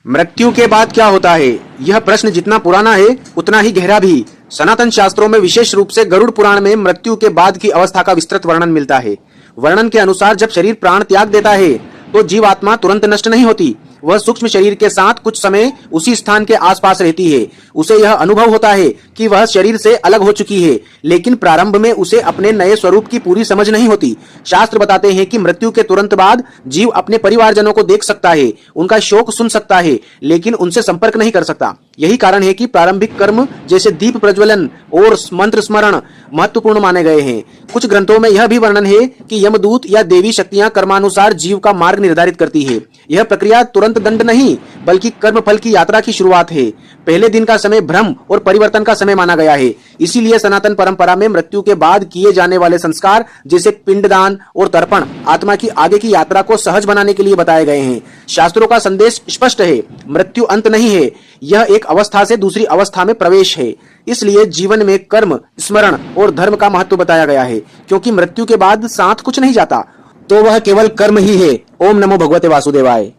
मृत्यु के बाद क्या होता है? यह प्रश्न जितना पुराना है उतना ही गहरा भी। सनातन शास्त्रों में विशेष रूप से गरुड़ पुराण में मृत्यु के बाद की अवस्था का विस्तृत वर्णन मिलता है। वर्णन के अनुसार जब शरीर प्राण त्याग देता है तो जीवात्मा तुरंत नष्ट नहीं होती, वह सूक्ष्म शरीर के साथ कुछ समय उसी स्थान के आसपास रहती है। उसे यह अनुभव होता है कि वह शरीर से अलग हो चुकी है, लेकिन प्रारंभ में उसे अपने नए स्वरूप की पूरी समझ नहीं होती। शास्त्र बताते हैं कि मृत्यु के तुरंत बाद जीव अपने परिवारजनों को देख सकता है, उनका शोक सुन सकता है, लेकिन उनसे संपर्क नहीं कर सकता। यही कारण है कि प्रारंभिक कर्म जैसे दीप प्रज्वलन और मंत्र स्मरण महत्वपूर्ण माने गए हैं। कुछ ग्रंथों में यह भी वर्णन है कि यमदूत या देवी शक्तियां कर्मानुसार जीव का मार्ग निर्धारित करती है। यह प्रक्रिया तुरंत दंड नहीं बल्कि कर्म फल की यात्रा की शुरुआत है। पहले दिन का समय भ्रम और परिवर्तन का समय माना गया है। इसीलिए सनातन परंपरा में मृत्यु के बाद किए जाने वाले संस्कार जैसे पिंडदान और तर्पण आत्मा की आगे की यात्रा को सहज बनाने के लिए बताए गए हैं। शास्त्रों का संदेश स्पष्ट है, मृत्यु अंत नहीं है, यह एक अवस्था से दूसरी अवस्था में प्रवेश है। इसलिए जीवन में कर्म, स्मरण और धर्म का महत्व बताया गया है, क्योंकि मृत्यु के बाद साथ कुछ नहीं जाता, तो वह केवल कर्म ही है। ओम नमो भगवते वासुदेवाय।